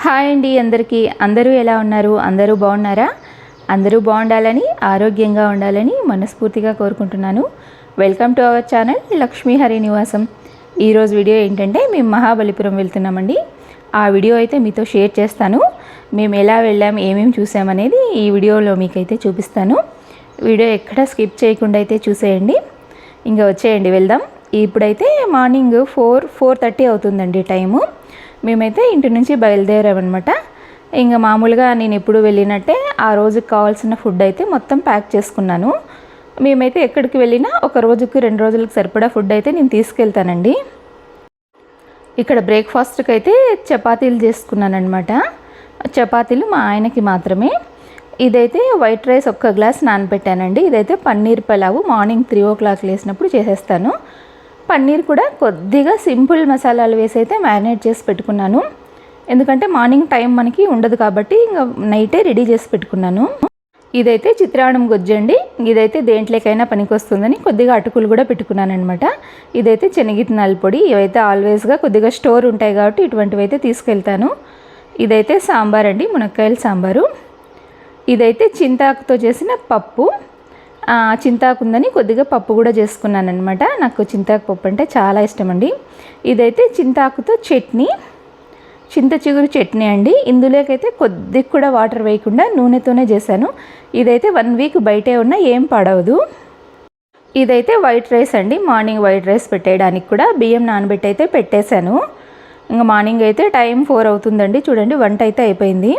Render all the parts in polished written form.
Hi అండి అందరికీ. అందరూ ఎలా ఉన్నారు? అందరూ బాగున్నారా? అందరూ బాగుండాలని, ఆరోగ్యంగా ఉండాలని మనస్ఫూర్తిగా కోరుకుంటున్నాను. Welcome to our channel Lakshmi Hari నివాసం. ఈరోజు వీడియో ఏంటంటే మేము మహాబలిపురం వెళ్తున్నామండి. ఆ వీడియో అయితే మీతో షేర్ చేస్తాను. మేము ఎలా వెళ్ళాం, ఏమేమి చూసామనేది ఈ వీడియోలో మీకైతే చూపిస్తాను. వీడియో ఎక్కడ స్కిప్ చేయకుండా అయితే చూసేయండి. ఇంకా వచ్చేయండి వెళ్దాం. ఇప్పుడైతే మార్నింగ్ 4:30 అవుతుందండి టైము. మేమైతే ఇంటి నుంచి బయలుదేరామన్నమాట. ఇంకా మామూలుగా నేను ఎప్పుడు వెళ్ళినట్టే ఆ రోజుకి కావాల్సిన ఫుడ్ అయితే మొత్తం ప్యాక్ చేసుకున్నాను. మేమైతే ఎక్కడికి వెళ్ళినా ఒక రోజుకి 2 రోజులకు సరిపడా ఫుడ్ అయితే నేను తీసుకెళ్తానండి. ఇక్కడ బ్రేక్ఫాస్ట్కి అయితే చపాతీలు చేసుకున్నానమాట. చపాతీలు మా ఆయనకి మాత్రమే. ఇదైతే వైట్ రైస్ 1 గ్లాస్ నానబెట్టానండి. ఇదైతే పన్నీర్ పలావు మార్నింగ్ 3 o'clock లేసినప్పుడు చేసేస్తాను. పన్నీర్ కూడా కొద్దిగా సింపుల్ మసాలాలు వేసి అయితే మ్యారినేట్ చేసి పెట్టుకున్నాను. ఎందుకంటే మార్నింగ్ టైం మనకి ఉండదు కాబట్టి ఇంకా నైటే రెడీ చేసి పెట్టుకున్నాను. ఇదైతే చిత్రాన్నం గొజ్జండి. ఇదైతే దేంట్లోకైనా పనికి వస్తుందని కొద్దిగా అటుకులు కూడా పెట్టుకున్నాను అనమాట. ఇదైతే శనగిత్తనాల పొడి. ఇవైతే ఆల్వేస్గా కొద్దిగా స్టోర్ ఉంటాయి కాబట్టి ఇటువంటివి అయితే తీసుకెళ్తాను. ఇదైతే సాంబార్ అండి, మునక్కాయల సాంబారు. ఇదైతే చింతాకుతో చేసిన పప్పు. చింతాకు ఉందని కొద్దిగా పప్పు కూడా చేసుకున్నాను అనమాట. నాకు చింతాకు పప్పు అంటే చాలా ఇష్టం అండి. ఇదైతే చింతాకుతో చట్నీ, చింత చిగురు చట్నీ అండి. ఇందులోకైతే కొద్దిగా కూడా వాటర్ వేయకుండా నూనెతోనే చేశాను. ఇదైతే 1 week బయటే ఉన్నా ఏం పాడవదు. ఇదైతే వైట్ రైస్ అండి. మార్నింగ్ వైట్ రైస్ పెట్టేయడానికి కూడా బియ్యం నానబెట్టి అయితే పెట్టేశాను. ఇంకా మార్నింగ్ అయితే టైం 4 అవుతుందండి. చూడండి వంట అయితే అయిపోయింది.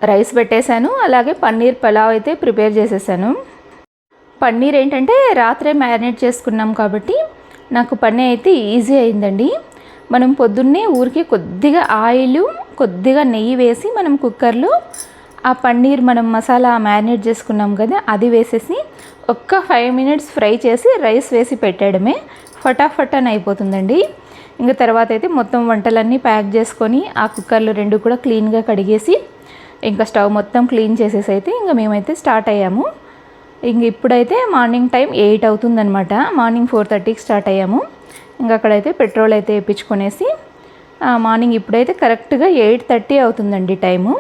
రైస్ పెట్టేశాను. అలాగే పన్నీర్ పలావ్ అయితే ప్రిపేర్ చేసేసాను. పన్నీర్ ఏంటంటే రాత్రే మ్యారినేట్ చేసుకున్నాం కాబట్టి నాకు పని అయితే ఈజీ అయిందండి. మనం పొద్దున్నే ఊరికి కొద్దిగా ఆయిల్, కొద్దిగా నెయ్యి వేసి మనం కుక్కర్లో ఆ పన్నీర్ మనం మసాలా మ్యారినేట్ చేసుకున్నాం కదా, అది వేసేసి ఒక్క 5 minutes ఫ్రై చేసి రైస్ వేసి పెట్టడమే. ఫటాఫట్ అని అయిపోతుందండి. ఇంకా తర్వాత అయితే మొత్తం వంటలన్నీ ప్యాక్ చేసుకొని ఆ కుక్కర్లు 2 కూడా క్లీన్గా కడిగేసి ఇంకా స్టవ్ మొత్తం క్లీన్ చేసేసి అయితే ఇంకా మేమైతే స్టార్ట్ అయ్యాము. ఇంక ఇప్పుడైతే మార్నింగ్ టైం 8 అవుతుందనమాట. మార్నింగ్ 4:30కి స్టార్ట్ అయ్యాము. ఇంకా అక్కడైతే పెట్రోల్ అయితే వేయించుకొనేసి మార్నింగ్ ఇప్పుడైతే కరెక్ట్గా 8:30 అవుతుందండి టైము.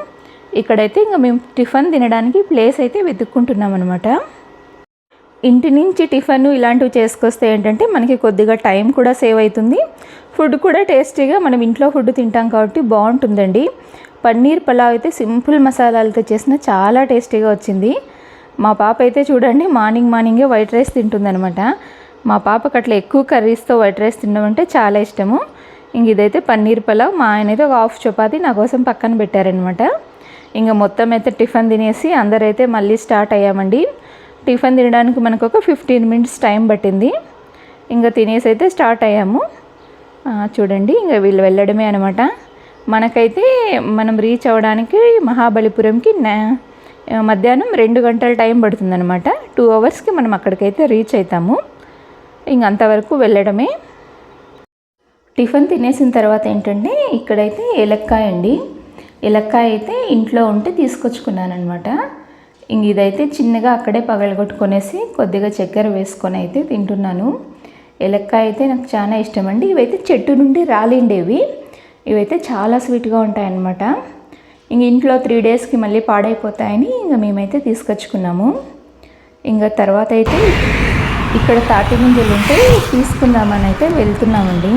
ఇక్కడైతే ఇంకా మేము టిఫిన్ తినడానికి ప్లేస్ అయితే వెతుక్కుంటున్నాం అనమాట. ఇంటి నుంచి టిఫిన్ ఇలాంటివి చేసుకొస్తే ఏంటంటే మనకి కొద్దిగా టైం కూడా సేవ్ అవుతుంది. ఫుడ్ కూడా టేస్టీగా మనం ఇంట్లో ఫుడ్ తింటాం కాబట్టి బాగుంటుందండి. పన్నీర్ పలావ్ అయితే సింపుల్ మసాలాలతో చేసిన చాలా టేస్టీగా వచ్చింది. మా పాప అయితే చూడండి మార్నింగే వైట్ రైస్ తింటుందనమాట. మా పాపకు అట్లా ఎక్కువ కర్రీస్తో వైట్ రైస్ తినడం అంటే చాలా ఇష్టము. ఇంక ఇదైతే పన్నీర్ పలావ్. మా ఆయన అయితే ఒక 1/2 చపాతీ నా కోసం పక్కన పెట్టారనమాట. ఇంకా మొత్తం అయితే టిఫిన్ తినేసి అందరైతే మళ్ళీ స్టార్ట్ అయ్యామండి. టిఫిన్ తినడానికి మనకు ఒక 15 minutes టైం పట్టింది. ఇంకా తినేసి అయితే స్టార్ట్ అయ్యాము. చూడండి ఇంకా వీళ్ళు వెళ్ళడమే అనమాట. మనకైతే మనం రీచ్ అవ్వడానికి మహాబలిపురంకి మధ్యాహ్నం 2 గంటల టైం పడుతుందనమాట. 2 hours మనం అక్కడికైతే రీచ్ అవుతాము. ఇంకంతవరకు వెళ్ళడమే. టిఫిన్ తినేసిన తర్వాత ఏంటంటే ఇక్కడైతే ఏలక్కాయ అండి. ఏలక్కాయ అయితే ఇంట్లో ఉంటే తీసుకొచ్చుకున్నానమాట. ఇంక ఇదైతే చిన్నగా అక్కడే పగలగొట్టుకొనేసి కొద్దిగా చక్కెర వేసుకొని అయితే తింటున్నాను. ఏలక్కాయ అయితే నాకు చాలా ఇష్టం అండి. ఇవైతే చెట్టు నుండి రాలిండేవి. ఇవైతే చాలా స్వీట్గా ఉంటాయన్నమాట. ఇంక ఇంట్లో 3 daysకి మళ్ళీ పాడైపోతాయని ఇంకా మేమైతే తీసుకొచ్చుకున్నాము. ఇంకా తర్వాత అయితే ఇక్కడ తాటి ముంజలు ఉంటే తీసుకుందామని అయితే వెళ్తున్నామండి.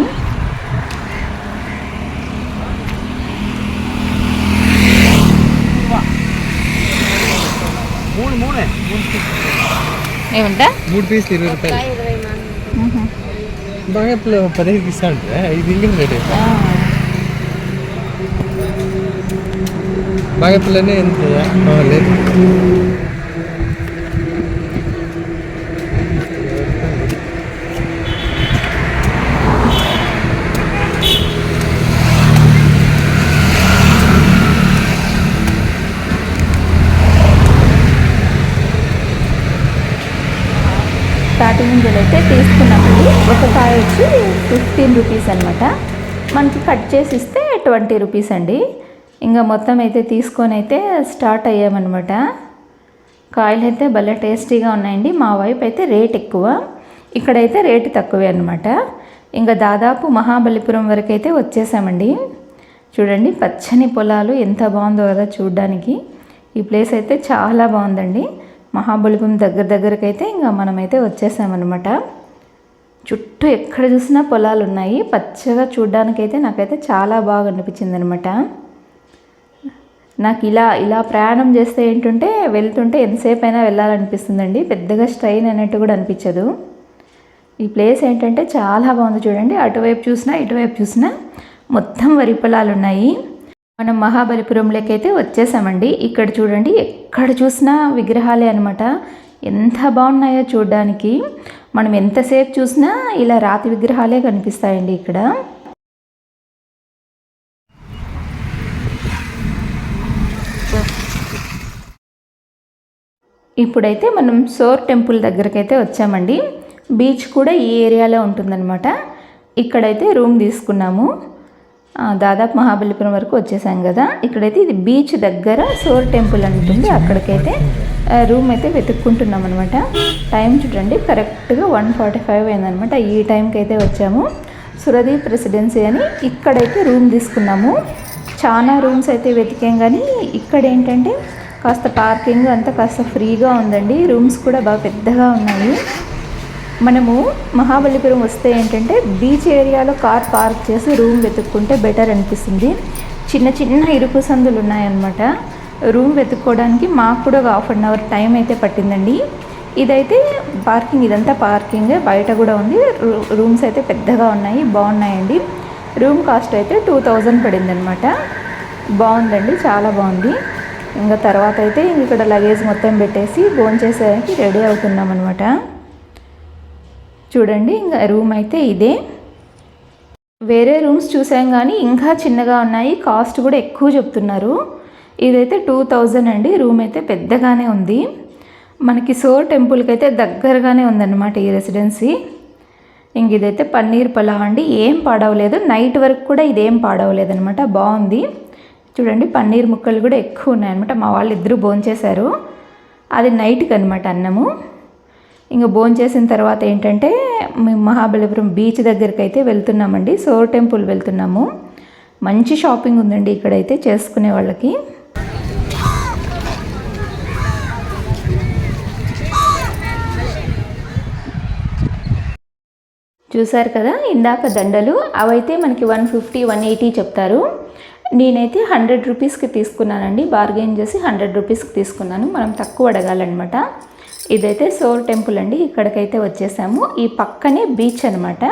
ఏమంటా 3 pieces 20 రూపాయలు. బాగా 15 ఇస్తా అంటే ఇది ఇంగ్లీష్ రేట్. బాగా పిల్లనే ఎంత లేదు. తాటి ముంజలు అయితే తీసుకున్నామండి. ఒక కాయ వచ్చి 15 rupees అనమాట. మనకి కట్ చేసి ఇస్తే 20 rupees అండి. ఇంకా మొత్తం అయితే తీసుకొని అయితే స్టార్ట్ అయ్యామన్నమాట. కాయలు అయితే భలే టేస్టీగా ఉన్నాయండి. మా వైపు అయితే రేట్ ఎక్కువ, ఇక్కడైతే రేటు తక్కువే అనమాట. ఇంకా దాదాపు మహాబలిపురం వరకు అయితే వచ్చేసామండి. చూడండి పచ్చని పొలాలు ఎంత బాగుందో కదా చూడడానికి. ఈ ప్లేస్ అయితే చాలా బాగుందండి. మహాబలిపురం దగ్గరకైతే ఇంకా మనమైతే వచ్చేసామన్నమాట. చుట్టూ ఎక్కడ చూసినా పొలాలు ఉన్నాయి, పచ్చగా చూడ్డానికైతే నాకైతే చాలా బాగా అనిపించింది అనమాట. నాకు ఇలా ప్రయాణం చేస్తే ఏంటంటే వెళ్తుంటే ఎంతసేపు అయినా వెళ్ళాలనిపిస్తుందండి, పెద్దగా స్ట్రెయిన్ అన్నట్టు కూడా అనిపించదు. ఈ ప్లేస్ ఏంటంటే చాలా బాగుంది చూడండి. అటువైపు చూసినా ఇటువైపు చూసినా మొత్తం వరి పొలాలు ఉన్నాయి. మనం మహాబలిపురంలోకి అయితే వచ్చేసామండి. ఇక్కడ చూడండి ఎక్కడ చూసినా విగ్రహాలే అనమాట. ఎంత బాగున్నాయో చూడడానికి. మనం ఎంతసేపు చూసినా ఇలా రాతి విగ్రహాలే కనిపిస్తాయండి ఇక్కడ. ఇప్పుడైతే మనం సోర్ టెంపుల్ దగ్గరకైతే వచ్చామండి. బీచ్ కూడా ఈ ఏరియాలో ఉంటుందన్నమాట. ఇక్కడైతే రూమ్ తీసుకున్నాము. దాదాపు మహాబలిపురం వరకు వచ్చేసాం కదా. ఇక్కడైతే ఇది బీచ్ దగ్గర సోర్ టెంపుల్ అని ఉంటుంది, అక్కడికైతే రూమ్ అయితే వెతుక్కుంటున్నాం అనమాట. టైం చూడండి కరెక్ట్గా 1:45 అయిందనమాట. ఈ టైంకి అయితే వచ్చాము. సురదీప్ రెసిడెన్సీ అని ఇక్కడైతే రూమ్ తీసుకున్నాము. చాలా రూమ్స్ అయితే వెతికాం, కానీ ఇక్కడ ఏంటంటే కాస్త పార్కింగ్ అంతా కాస్త ఫ్రీగా ఉందండి. రూమ్స్ కూడా బాగా పెద్దగా ఉన్నాయి. మనము మహాబలిపురం వస్తే ఏంటంటే బీచ్ ఏరియాలో కార్ పార్క్ చేసి రూమ్ వెతుక్కుంటే బెటర్ అనిపిస్తుంది. చిన్న చిన్న ఇరుకు సందులు ఉన్నాయన్నమాట. రూమ్ వెతుక్కోవడానికి మాకు కూడా ఒక 1/2 అవర్ టైం అయితే పట్టిందండి. ఇదైతే పార్కింగ్, ఇదంతా పార్కింగ్, బయట కూడా ఉంది. రూమ్స్ అయితే పెద్దగా ఉన్నాయి, బాగున్నాయండి. రూమ్ కాస్ట్ అయితే 2000 పడింది అనమాట. బాగుందండి, చాలా బాగుంది. ఇంకా తర్వాత అయితే ఇక్కడ లగేజ్ మొత్తం పెట్టేసి భోంచేసేకి రెడీ అవుతున్నాం అనమాట. చూడండి ఇంకా రూమ్ అయితే ఇదే. వేరే రూమ్స్ చూసాం కానీ ఇంకా చిన్నగా ఉన్నాయి, కాస్ట్ కూడా ఎక్కువ చెప్తున్నారు. ఇదైతే 2000 అండి. రూమ్ అయితే పెద్దగానే ఉంది. మనకి సోర్ టెంపుల్కి అయితే దగ్గరగానే ఉందన్నమాట ఈ రెసిడెన్సీ. ఇంక ఇదైతే పన్నీర్ పలావ్ అండి, ఏం పాడవలేదు. నైట్ వరకు కూడా ఇదేం పాడవలేదు అనమాట, బాగుంది. చూడండి పన్నీర్ ముక్కలు కూడా ఎక్కువ ఉన్నాయన్నమాట. మా వాళ్ళు ఇద్దరు భోంచేశారు. అది నైట్కి అనమాట అన్నము. ఇంకా భోంచేసిన తర్వాత ఏంటంటే మేము మహాబలిపురం బీచ్ దగ్గరికి అయితే వెళ్తున్నామండి. సోర్ టెంపుల్ వెళ్తున్నాము. మంచి షాపింగ్ ఉందండి ఇక్కడైతే చేసుకునే వాళ్ళకి. చూసారు కదా ఇందాక దండలు, అవైతే మనకి 150, 180 చెప్తారు. నేనైతే 100 రూపీస్కి తీసుకున్నానండి. బార్గెయిన్ చేసి 100 రూపీస్కి తీసుకున్నాను. మనం తక్కువ అడగాలన్నమాట. ఇదైతే సోర్ టెంపుల్ అండి. ఇక్కడికైతే వచ్చేసాము. ఈ పక్కనే బీచ్ అనమాట.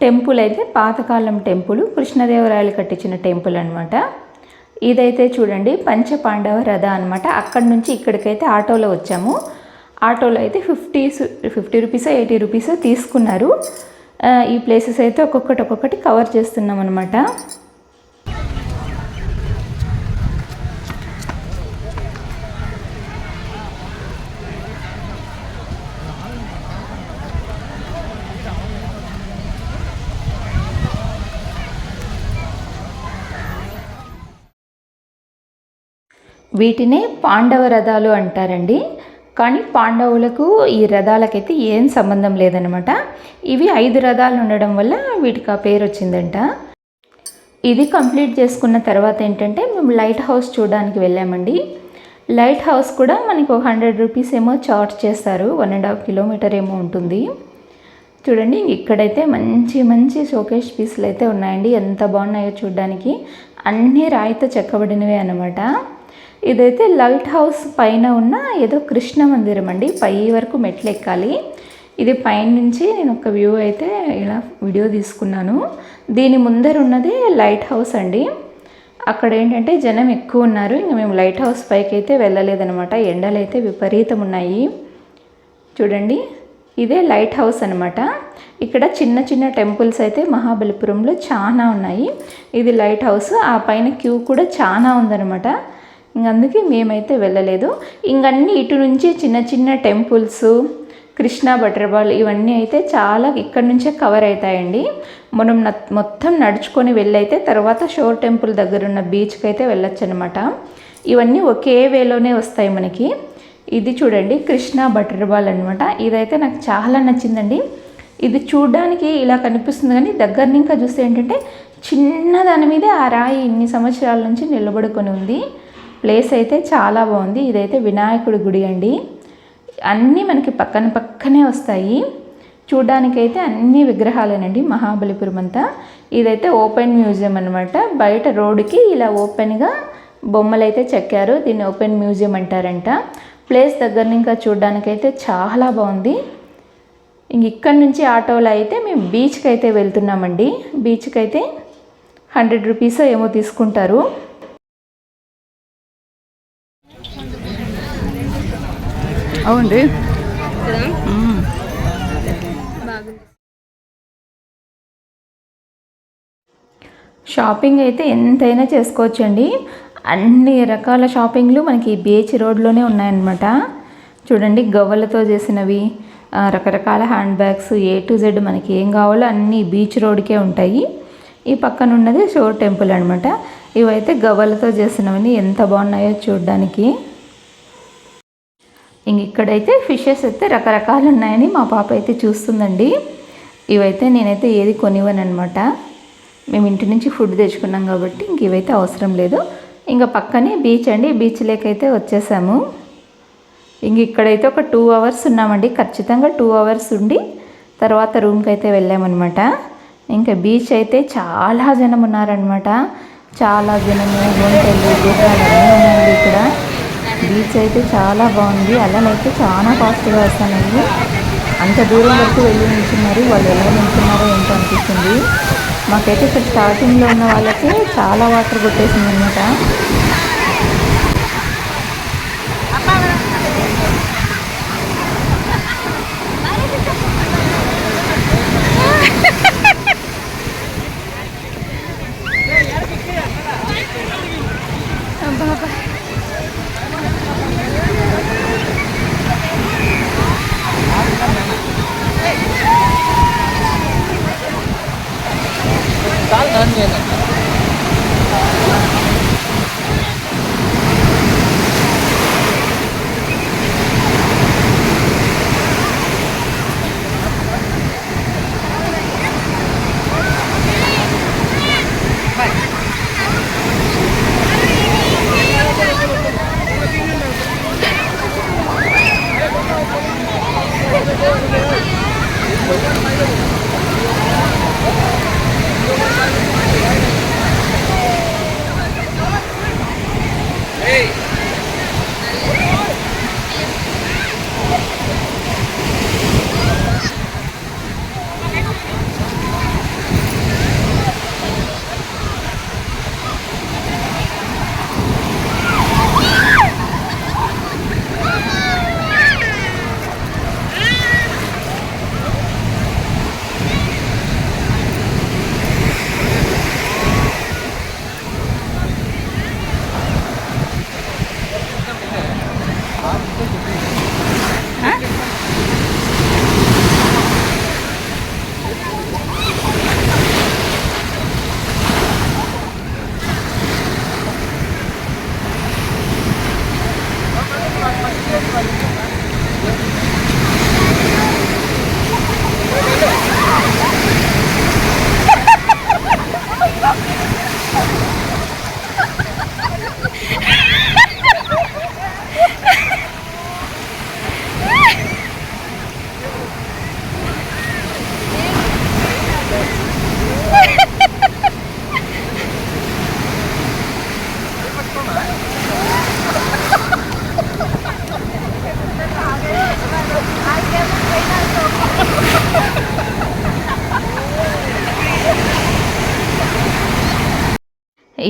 టెంపుల్ అయితే పాతకాలం టెంపుల్, కృష్ణదేవరాయలు కట్టించిన టెంపుల్ అనమాట. ఇదైతే చూడండి పంచపాండవ రథ అనమాట. అక్కడి నుంచి ఇక్కడికైతే ఆటోలో వచ్చాము. ఆటోలో అయితే 50 రూపీసో 80 రూపీసో తీసుకున్నారు. ఈ ప్లేసెస్ అయితే ఒక్కొక్కటి కవర్ చేస్తున్నాం అనమాట. వీటినే పాండవ రథాలు అంటారండి. కానీ పాండవులకు ఈ రథాలకైతే ఏం సంబంధం లేదనమాట. ఇవి 5 రథాలు ఉండడం వల్ల వీటికి ఆ పేరు వచ్చిందంట. ఇది కంప్లీట్ చేసుకున్న తర్వాత ఏంటంటే మేము లైట్ హౌస్ చూడడానికి వెళ్ళామండి. లైట్ హౌస్ కూడా మనకి 100 రూపీస్ ఏమో చార్జ్ చేస్తారు. 1.5 కిలోమీటర్ ఏమో ఉంటుంది. చూడండి ఇక్కడైతే మంచి మంచి షోకేస్ పీసులు అయితే ఉన్నాయండి. ఎంత బాగున్నాయో చూడడానికి. అన్నీ రాయితో చెక్కబడినవే అన్నమాట. ఇదైతే లైట్ హౌస్ పైన ఉన్న ఏదో కృష్ణ మందిరం అండి. పై వరకు మెట్లు ఎక్కాలి. ఇది పైన నుంచి నేను ఒక వ్యూ అయితే ఇలా వీడియో తీసుకున్నాను. దీని ముందర ఉన్నది లైట్ హౌస్ అండి. అక్కడ ఏంటంటే జనం ఎక్కువ ఉన్నారు. ఇంకా మేము లైట్ హౌస్ పైకి అయితే వెళ్ళలేదనమాట. ఎండలు అయితే విపరీతం ఉన్నాయి. చూడండి ఇదే లైట్ హౌస్ అనమాట. ఇక్కడ చిన్న చిన్న టెంపుల్స్ అయితే మహాబలిపురంలో చాలా ఉన్నాయి. ఇది లైట్ హౌస్. ఆ పైన క్యూ కూడా చాలా ఉందన్నమాట. అందుకే మేమైతే వెళ్ళలేదు. ఇంకన్నీ ఇటు నుంచి చిన్న చిన్న టెంపుల్స్, కృష్ణ బటర్బాల్ ఇవన్నీ అయితే చాలా ఇక్కడ నుంచే కవర్ అవుతాయండి. మనం మొత్తం నడుచుకొని వెళ్ళైతే తర్వాత షోర్ టెంపుల్ దగ్గర ఉన్న బీచ్కి అయితే వెళ్ళొచ్చు అనమాట. ఇవన్నీ ఒకే వేలోనే వస్తాయి మనకి. ఇది చూడండి కృష్ణ బటర్బాల్ అనమాట. ఇదైతే నాకు చాలా నచ్చిందండి. ఇది చూడడానికి ఇలా కనిపిస్తుంది కానీ దగ్గర ఇంకా చూస్తే ఏంటంటే చిన్న దాని మీదే ఆ రాయి ఇన్ని సంవత్సరాల నుంచి నిలబడుకొని ఉంది. ప్లేస్ అయితే చాలా బాగుంది. ఇదైతే వినాయకుడి గుడి అండి. అన్నీ మనకి పక్కన పక్కనే వస్తాయి. చూడ్డానికైతే అన్ని విగ్రహాలేనండి మహాబలిపురం అంతా. ఇదైతే ఓపెన్ మ్యూజియం అనమాట. బయట రోడ్డుకి ఇలా ఓపెన్గా బొమ్మలు అయితే చెక్కారు. దీన్ని ఓపెన్ మ్యూజియం అంటారంట. ప్లేస్ దగ్గర ఇంకా చూడ్డానికైతే చాలా బాగుంది. ఇంక ఇక్కడి నుంచి ఆటోలో అయితే మేము బీచ్కి అయితే వెళ్తున్నామండి. బీచ్కి అయితే 100 రూపీస్ ఏమో తీసుకుంటారు. అవునండి. షాపింగ్ అయితే ఎంతైనా చేసుకోవచ్చండి. అన్ని రకాల షాపింగ్లు మనకి బీచ్ రోడ్లోనే ఉన్నాయన్నమాట. చూడండి, గవ్వలతో చేసినవి, రకరకాల hand bags, A to Z మనకి ఏం కావాలో అన్నీ బీచ్ రోడ్కే ఉంటాయి. ఈ పక్కన ఉన్నది షోర్ టెంపుల్ అనమాట. ఇవైతే గవ్వలతో చేసినవని ఎంత బాగున్నాయో చూడడానికి. ఇంక ఇక్కడైతే ఫిషెస్ అయితే రకరకాలు ఉన్నాయని మా పాప అయితే చూస్తుందండి. ఇవైతే నేనైతే ఏది కొనివ్వనమాట. మేము ఇంటి నుంచి ఫుడ్ తెచ్చుకున్నాం కాబట్టి ఇంక ఇవైతే అవసరం లేదు. ఇంకా పక్కనే బీచ్ అండి. బీచ్ లేకైతే వచ్చేసాము. ఇంక ఇక్కడైతే ఒక 2 hours ఉన్నామండి. ఖచ్చితంగా 2 hours ఉండి తర్వాత రూమ్కి అయితే వెళ్ళామన్నమాట. ఇంకా బీచ్ అయితే చాలా జనం ఉన్నారనమాట. చాలా జనము, గుంటలు, గుర్రాలు అన్నీ ఉన్నాయండి ఇక్కడ. బీచ్ అయితే చాలా బాగుంది. అలలైతే చాలా ఫాస్ట్గా వస్తున్నాయి. అంత దూరం వరకు వెళ్ళి నిల్చున్నారు. వాళ్ళు ఎలా నిల్చున్నారో ఏంటో అనిపిస్తుంది. మాకైతే ఇక్కడ స్టార్టింగ్లో ఉన్న వాళ్ళకి చాలా వాటర్ కొట్టేసింది అనమాట.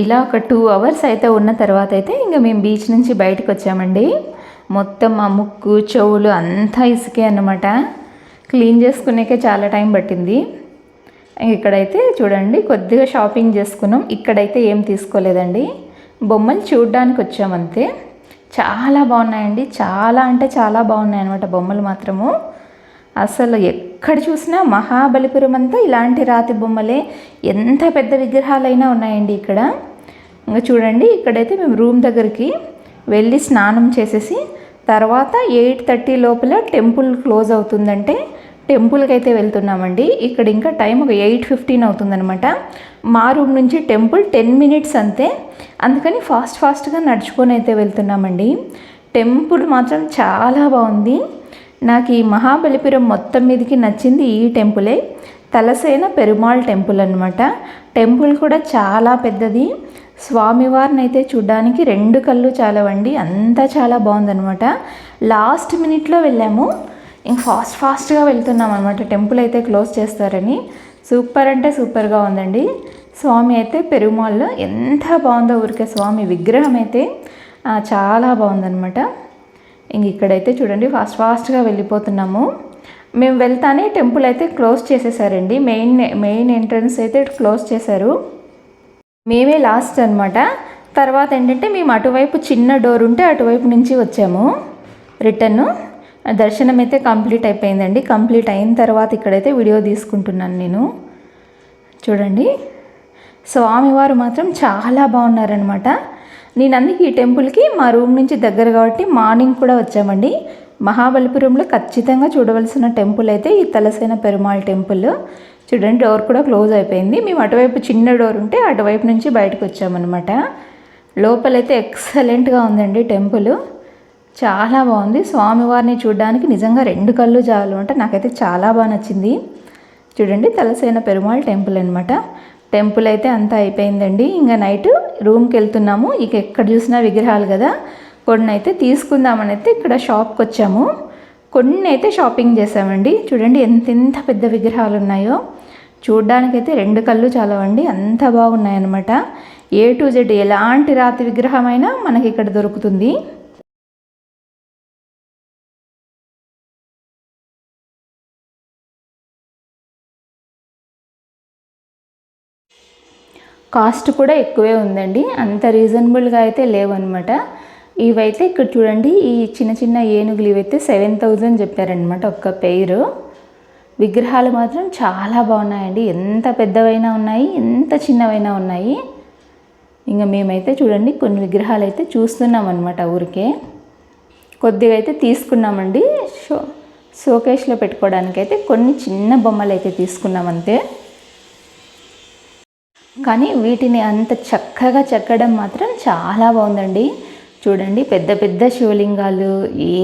ఇలా ఒక 2 hours అయితే ఉన్న తర్వాత అయితే ఇంకా మేము బీచ్ నుంచి బయటకు వచ్చామండి. మొత్తం మా ముక్కు, చెవులు అంతా ఇసుకే అన్నమాట. క్లీన్ చేసుకునేకే చాలా టైం పట్టింది. ఇక్కడైతే చూడండి, కొద్దిగా షాపింగ్ చేసుకున్నాం. ఇక్కడైతే ఏం తీసుకోలేదండి, బొమ్మలు చూడడానికి వచ్చామంతే. చాలా బాగున్నాయండి. చాలా అంటే చాలా బాగున్నాయి అన్నమాట బొమ్మలు మాత్రము. అసలు ఎక్కడ చూసినా మహాబలిపురం అంతా ఇలాంటి రాతి బొమ్మలే. ఎంత పెద్ద విగ్రహాలైనా ఉన్నాయండి ఇక్కడ. ఇంకా చూడండి, ఇక్కడైతే మేము రూమ్ దగ్గరికి వెళ్ళి స్నానం చేసేసి తర్వాత 8:30 లోపల టెంపుల్ క్లోజ్ అవుతుందంటే టెంపుల్కి అయితే వెళ్తున్నామండి. ఇక్కడ ఇంకా టైం ఒక 8:15 అవుతుందనమాట. మా రూమ్ నుంచి టెంపుల్ 10 మినిట్స్ అంతే. అందుకని ఫాస్ట్గా నడుచుకొని అయితే వెళ్తున్నామండి. టెంపుల్ మాత్రం చాలా బాగుంది. నాకు ఈ మహాబలిపురం మొత్తం మీదకి నచ్చింది ఈ టెంపులే, తలసేన పెరుమాళ్ టెంపుల్ అనమాట. టెంపుల్ కూడా చాలా పెద్దది. స్వామివారిని అయితే చూడ్డానికి 2 కళ్ళు చాలవండి, అంతా చాలా బాగుందనమాట. లాస్ట్ మినిట్లో వెళ్ళాము, ఇంక ఫాస్ట్గా వెళ్తున్నాం అనమాట. టెంపుల్ అయితే క్లోజ్ చేస్తారని. సూపర్ అంటే సూపర్గా ఉందండి. స్వామి అయితే పెరుమాళ్ళు ఎంత బాగుందో, ఊరికే స్వామి విగ్రహం అయితే చాలా బాగుందనమాట. ఇంక ఇక్కడైతే చూడండి ఫాస్ట్గా వెళ్ళిపోతున్నాము. మేము వెళ్తానే టెంపుల్ అయితే క్లోజ్ చేసేసారండి. మెయిన్ ఎంట్రన్స్ అయితే క్లోజ్ చేశారు. మేమే లాస్ట్ అనమాట. తర్వాత ఏంటంటే మేము అటువైపు చిన్న డోర్ ఉంటే అటువైపు నుంచి వచ్చాము రిటర్న్. దర్శనం అయితే కంప్లీట్ అయిపోయిందండి. కంప్లీట్ అయిన తర్వాత ఇక్కడైతే వీడియో తీసుకుంటున్నాను నేను. చూడండి స్వామివారు మాత్రం చాలా బాగున్నారనమాట. నేను అందుకే ఈ టెంపుల్కి మా రూమ్ నుంచి దగ్గర కాబట్టి మార్నింగ్ కూడా వచ్చామండి. మహాబలిపురంలో ఖచ్చితంగా చూడవలసిన టెంపుల్ అయితే ఈ తలసేన పెరుమాళ్ టెంపుల్. చూడండి డోర్ కూడా క్లోజ్ అయిపోయింది. మేము అటువైపు చిన్న డోర్ ఉంటే అటువైపు నుంచి బయటకు వచ్చామన్నమాట. లోపలైతే ఎక్సలెంట్గా ఉందండి టెంపుల్, చాలా బాగుంది. స్వామివారిని చూడడానికి నిజంగా 2 కళ్ళు చాలు అంటే నాకైతే చాలా బాగా నచ్చింది. చూడండి తలసేన పెరుమాళ్ టెంపుల్ అనమాట. టెంపుల్ అయితే అంతా అయిపోయిందండి. ఇంకా నైట్ రూమ్కి వెళ్తున్నాము. ఇక ఎక్కడ చూసినా విగ్రహాలు కదా, కొన్ని అయితే తీసుకుందామని అయితే ఇక్కడ షాప్కి వచ్చాము. కొన్ని అయితే షాపింగ్ చేసామండి. చూడండి ఎంత పెద్ద విగ్రహాలు ఉన్నాయో, చూడ్డానికైతే 2 కళ్ళు చాలవండి, అంత బాగున్నాయన్నమాట. A to Z ఎలాంటి రాతి విగ్రహమైనా మనకి ఇక్కడ దొరుకుతుంది. కాస్ట్ కూడా ఎక్కువే ఉందండి, అంత రీజనబుల్గా అయితే లేవన్నమాట. ఇవైతే ఇక్కడ చూడండి ఈ చిన్న ఏనుగులు ఇవైతే 7,000 చెప్పారనమాట ఒక్క పెయిర్. విగ్రహాలు మాత్రం చాలా బాగున్నాయండి, ఎంత పెద్దవైనా ఉన్నాయి, ఎంత చిన్నవైనా ఉన్నాయి. ఇంకా మేమైతే చూడండి కొన్ని విగ్రహాలు అయితే చూస్తున్నాం అనమాట. ఊరికే కొద్దిగా అయితే తీసుకున్నామండి. షోకేస్లో పెట్టుకోవడానికి అయితే కొన్ని చిన్న బొమ్మలు అయితే తీసుకున్నాం అంతే. కానీ వీటిని అంత చక్కగా చెక్కడం మాత్రం చాలా బాగుందండి. చూడండి పెద్ద శివలింగాలు,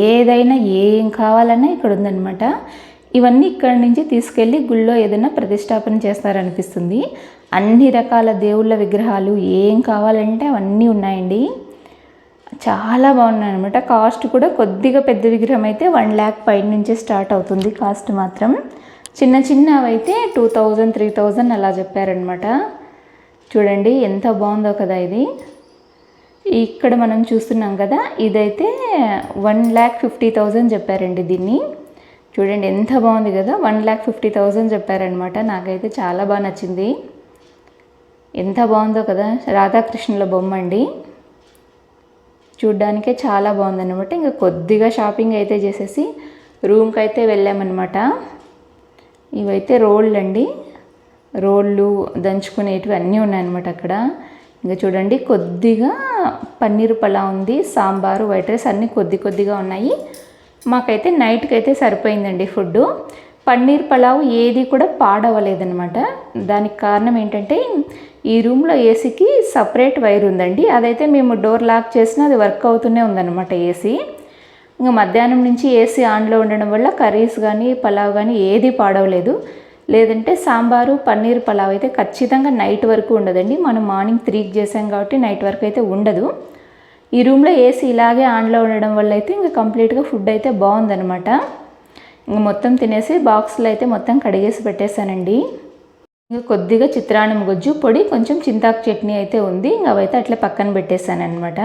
ఏదైనా ఏం కావాలన్నా ఇక్కడ ఉందన్నమాట. ఇవన్నీ ఇక్కడ నుంచి తీసుకెళ్ళి గుళ్ళో ఏదైనా ప్రతిష్టాపన చేస్తారనిపిస్తుంది. అన్ని రకాల దేవుళ్ళ విగ్రహాలు ఏం కావాలంటే అవన్నీ ఉన్నాయండి, చాలా బాగున్నాయి అనమాట. కాస్ట్ కూడా కొద్దిగా పెద్ద విగ్రహం అయితే 1 lakh పైన నుంచే స్టార్ట్ అవుతుంది కాస్ట్ మాత్రం. చిన్నవి అయితే 2,000 3,000 అలా చెప్పారనమాట. చూడండి ఎంత బాగుందో కదా ఇది. ఇక్కడ మనం చూస్తున్నాం కదా, ఇదైతే 1,50,000 చెప్పారండి దీన్ని. చూడండి ఎంత బాగుంది కదా, 1,50,000 చెప్పారనమాట. నాకైతే చాలా బాగా నచ్చింది, ఎంత బాగుందో కదా. రాధాకృష్ణుల బొమ్మ అండి, చూడ్డానికే చాలా బాగుందన్నమాట. ఇంకా కొద్దిగా షాపింగ్ అయితే చేసేసి రూమ్కి అయితే వెళ్ళామన్నమాట. ఇవైతే రోళ్ళు అండి, రోళ్ళు దంచుకునేటివి అన్నీ ఉన్నాయన్నమాట అక్కడ. ఇంకా చూడండి కొద్దిగా పన్నీర్ పలావ్ ఉంది, సాంబారు, వైట్ రైస్ అన్నీ కొద్దిగా ఉన్నాయి. మాకైతే నైట్కి అయితే సరిపోయిందండి ఫుడ్. పన్నీర్ పలావ్ ఏది కూడా పాడవలేదన్నమాట. దానికి కారణం ఏంటంటే ఈ రూమ్లో ఏసీకి సపరేట్ వైర్ ఉందండి, అదైతే మేము డోర్ లాక్ చేసినా అది వర్క్ అవుతూనే ఉందన్నమాట ఏసీ. ఇంకా మధ్యాహ్నం నుంచి ఏసీ ఆన్లో ఉండడం వల్ల కర్రీస్ కానీ పలావ్ కానీ ఏది పాడవలేదు. లేదంటే సాంబారు పన్నీర్ పలావ్ అయితే ఖచ్చితంగా నైట్ వరకు ఉండదండి. మనం మార్నింగ్ 3కి చేసాం కాబట్టి నైట్ వరకు అయితే ఉండదు. ఈ రూమ్లో ఏసీ ఇలాగే ఆన్లో ఉండడం వల్ల అయితే ఇంకా కంప్లీట్గా ఫుడ్ అయితే బాగుందనమాట. ఇంకా మొత్తం తినేసి బాక్స్లో అయితే మొత్తం కడిగేసి పెట్టేశానండి. ఇంకా కొద్దిగా చిత్రాన్నం గుజ్జు పొడి, కొంచెం చింతాకు చట్నీ అయితే ఉంది, ఇంకా అవైతే అట్లా పక్కన పెట్టేశాను అనమాట.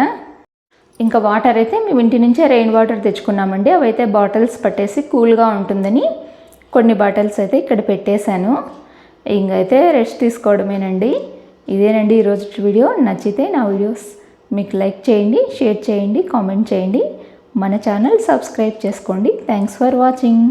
ఇంకా వాటర్ అయితే మేము ఇంటి నుంచే రెయిన్ వాటర్ తెచ్చుకున్నామండి. అవైతే బాటిల్స్ పట్టేసి కూల్గా ఉంటుందని కొన్ని బాటిల్స్ అయితే ఇక్కడ పెట్టేశాను. ఇంకైతే రెస్ట్ తీసుకోవడమేనండి. ఇదేనండి ఈరోజు వీడియో. నచ్చితే నా వీడియోస్ మీకు లైక్ చేయండి, షేర్ చేయండి, కామెంట్ చేయండి, మన ఛానల్ సబ్స్క్రైబ్ చేసుకోండి. Thanks for watching.